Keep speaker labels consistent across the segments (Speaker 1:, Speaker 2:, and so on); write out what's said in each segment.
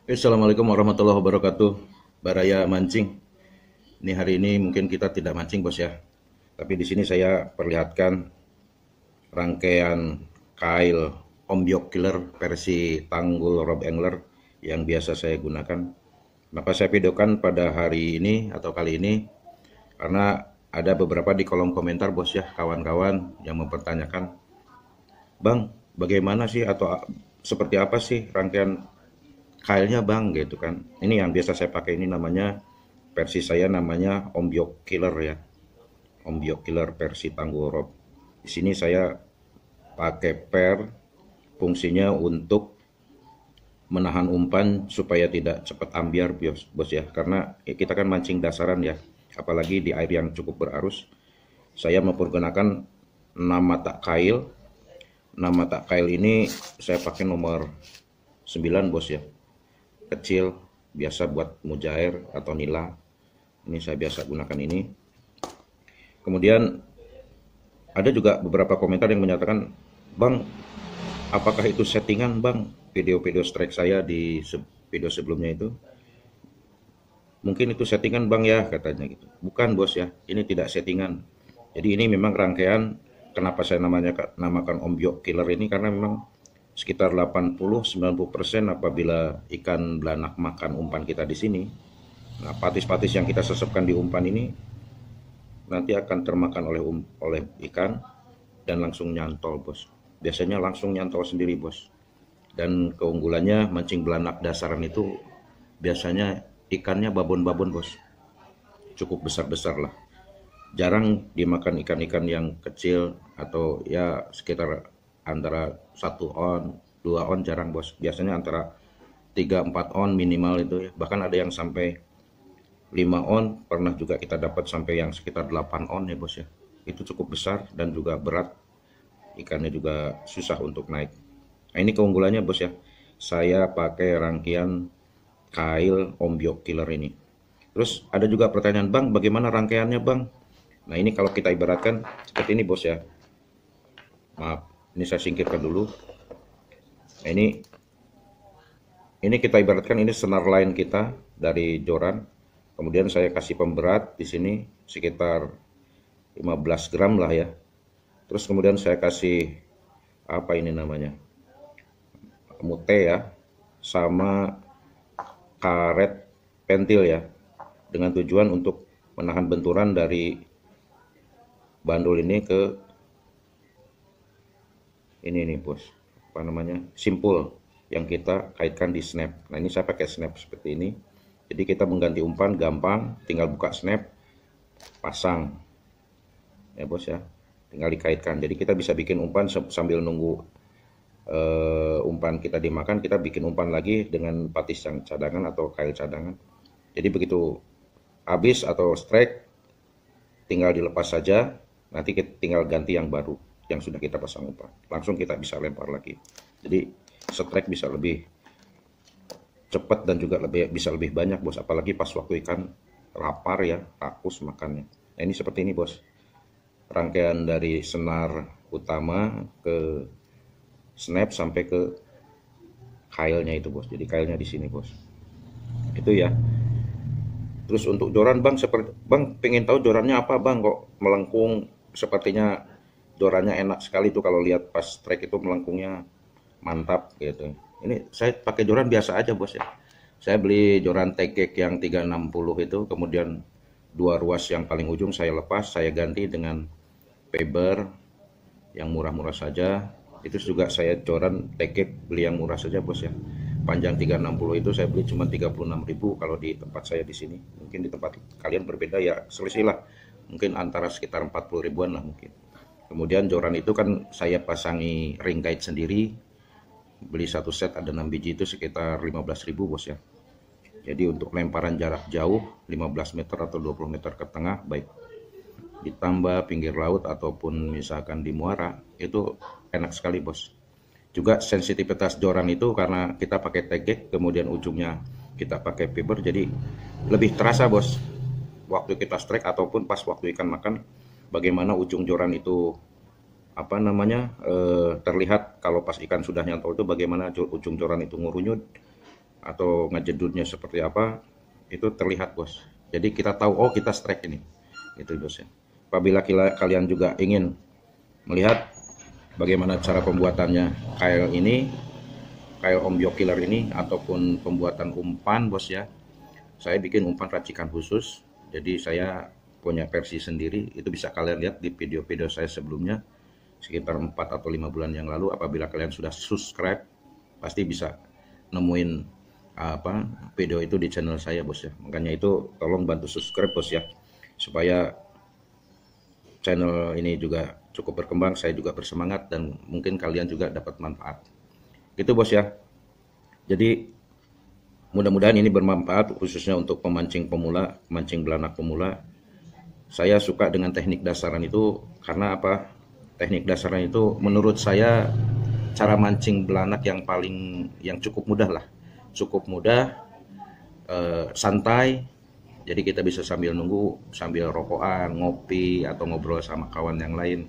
Speaker 1: Assalamualaikum warahmatullahi wabarakatuh. Baraya mancing. Ini hari ini mungkin kita tidak mancing bos ya. Tapi di sini saya perlihatkan rangkaian kail ombyok killer versi Tanggul Rob Angler yang biasa saya gunakan. Maka saya videokan pada hari ini atau kali ini karena ada beberapa di kolom komentar bos ya, kawan-kawan yang mempertanyakan, Bang, bagaimana sih atau seperti apa sih rangkaian kailnya bang gitu kan. Ini yang biasa saya pakai, ini namanya versi saya namanya ombyok killer ya. Ombyok killer versi Tanggul Rob. Di sini saya pakai per, fungsinya untuk menahan umpan supaya tidak cepat ambiar bos ya. Karena kita kan mancing dasaran ya, apalagi di air yang cukup berarus. Saya mempergunakan 6 mata kail. 6 mata kail ini saya pakai nomor 9 bos ya. Kecil, biasa buat mujair atau nila. Ini saya biasa gunakan ini. Kemudian ada juga beberapa komentar yang menyatakan, Bang, apakah itu settingan bang? Video-video strike saya di video sebelumnya itu, mungkin itu settingan bang ya katanya gitu. Bukan bos ya, ini tidak settingan. Jadi ini memang rangkaian. Kenapa saya namakan ombyok killer ini, karena memang sekitar 80-90% apabila ikan belanak makan umpan kita di sini. Nah, patis-patis yang kita sesepkan di umpan ini nanti akan termakan oleh ikan dan langsung nyantol, bos. Biasanya langsung nyantol sendiri, bos. Dan keunggulannya mancing belanak dasaran itu biasanya ikannya babon-babon, bos. Cukup besar-besar lah. Jarang dimakan ikan-ikan yang kecil atau ya sekitar antara 1 on, 2 on jarang bos. Biasanya antara 3-4 on minimal itu ya. Bahkan ada yang sampai 5 on, pernah juga kita dapat sampai yang sekitar 8 on ya bos ya. Itu cukup besar dan juga berat. Ikannya juga susah untuk naik. Nah, ini keunggulannya bos ya. Saya pakai rangkaian kail ombyok killer ini. Terus ada juga pertanyaan, Bang, bagaimana rangkaiannya bang? Nah ini kalau kita ibaratkan seperti ini bos ya. Maaf, ini saya singkirkan dulu. Nah, ini kita ibaratkan ini senar line kita dari joran. Kemudian saya kasih pemberat di sini sekitar 15 gram lah ya. Terus kemudian saya kasih apa ini namanya, mute ya, sama karet pentil ya, dengan tujuan untuk menahan benturan dari bandul ini ke ini nih bos, apa namanya, simpul yang kita kaitkan di snap. Nah ini saya pakai snap seperti ini, jadi kita mengganti umpan gampang, tinggal buka snap, pasang ya bos ya, tinggal dikaitkan. Jadi kita bisa bikin umpan sambil nunggu umpan kita dimakan, kita bikin umpan lagi dengan patis yang cadangan atau kail cadangan. Jadi begitu habis atau strike tinggal dilepas saja, nanti kita tinggal ganti yang baru yang sudah kita pasang umpan, langsung kita bisa lempar lagi. Jadi strike bisa lebih cepat dan juga bisa lebih banyak bos, apalagi pas waktu ikan lapar ya, rakus makannya. Nah ini seperti ini bos, rangkaian dari senar utama ke snap sampai ke kailnya itu bos. Jadi kailnya di sini bos, itu ya. Terus untuk joran bang, seperti bang pengen tahu jorannya apa bang, kok melengkung, sepertinya jorannya enak sekali tuh kalau lihat pas trek itu melengkungnya mantap gitu. Ini saya pakai joran biasa aja bos ya. Saya beli joran tekek yang 360 itu, kemudian 2 ruas yang paling ujung saya lepas, saya ganti dengan Faber yang murah-murah saja. Itu juga saya joran tekek beli yang murah saja bos ya. Panjang 360 itu saya beli cuma 36.000 kalau di tempat saya di sini. Mungkin di tempat kalian berbeda ya, selisih lah. Mungkin antara sekitar 40 ribuan lah mungkin. Kemudian joran itu kan saya pasangi ring guide sendiri. Beli satu set ada 6 biji itu sekitar 15.000 bos ya. Jadi untuk lemparan jarak jauh 15 meter atau 20 meter ke tengah, baik ditambah pinggir laut ataupun misalkan di muara, itu enak sekali bos. Juga sensitivitas joran itu karena kita pakai tegek, kemudian ujungnya kita pakai fiber, jadi lebih terasa bos waktu kita strike ataupun pas waktu ikan makan, bagaimana ujung joran itu apa namanya terlihat kalau pas ikan sudah nyantol itu, bagaimana ujung joran itu ngurunyut atau ngejedutnya seperti apa, itu terlihat bos. Jadi kita tahu, oh kita strike ini, itu bos ya. Apabila kalian juga ingin melihat bagaimana cara pembuatannya kail ini, kail ombyo killer ini, ataupun pembuatan umpan bos ya, saya bikin umpan racikan khusus. Jadi saya punya versi sendiri, itu bisa kalian lihat di video-video saya sebelumnya sekitar 4 atau 5 bulan yang lalu. Apabila kalian sudah subscribe, pasti bisa nemuin video itu di channel saya bos ya. Makanya itu tolong bantu subscribe bos ya, supaya channel ini juga cukup berkembang, saya juga bersemangat, dan mungkin kalian juga dapat manfaat. Gitu bos ya. Jadi mudah-mudahan ini bermanfaat khususnya untuk pemancing pemula, mancing belanak pemula. Saya suka dengan teknik dasaran itu karena apa? Teknik dasaran itu menurut saya cara mancing belanak yang cukup mudah lah. Cukup mudah, santai. Jadi kita bisa sambil nunggu, sambil rokokan, ngopi, atau ngobrol sama kawan yang lain.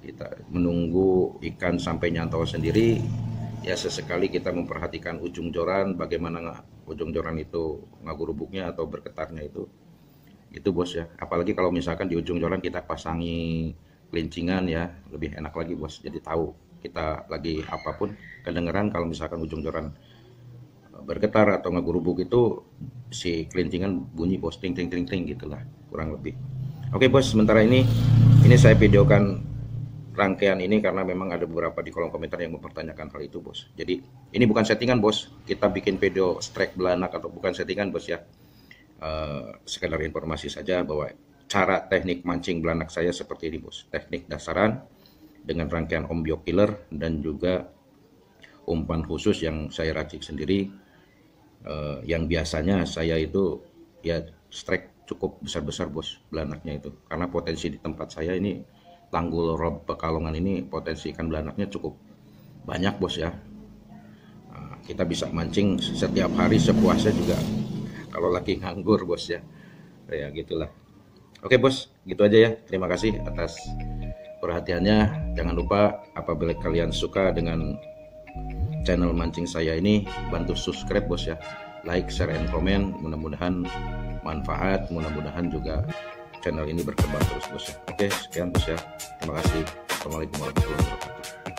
Speaker 1: Kita menunggu ikan sampai nyantol sendiri. Ya sesekali kita memperhatikan ujung joran, bagaimana ujung joran itu ngagurubuknya atau bergetarnya itu. Itu bos ya. Apalagi kalau misalkan di ujung joran kita pasangi kelincingan ya, lebih enak lagi bos. Jadi tahu kita lagi apapun, kedengeran kalau misalkan ujung joran bergetar atau ngagurubuk itu si kelincingan bunyi bos, ting ting ting ting gitulah kurang lebih. Oke bos, sementara ini saya videokan rangkaian ini karena memang ada beberapa di kolom komentar yang mempertanyakan hal itu bos. Jadi ini bukan settingan bos, kita bikin video strike belanak atau bukan settingan bos ya. Sekedar informasi saja bahwa cara teknik mancing belanak saya seperti ini bos. Teknik dasaran dengan rangkaian ombyo killer dan juga umpan khusus yang saya racik sendiri. Yang biasanya saya itu ya strike cukup besar-besar bos belanaknya itu, karena potensi di tempat saya ini Tanggul Rob Pekalongan ini potensi ikan belanaknya cukup banyak bos ya. Kita bisa mancing setiap hari sepuasnya juga kalau lagi nganggur bos ya. Ya gitulah. Oke bos, gitu aja ya. Terima kasih atas perhatiannya. Jangan lupa apabila kalian suka dengan channel mancing saya ini, bantu subscribe bos ya, like, share, and comment. Mudah-mudahan manfaat, mudah-mudahan juga channel ini berkembang terus bos ya. Oke, sekian bos ya. Terima kasih. Assalamualaikum warahmatullahi wabarakatuh.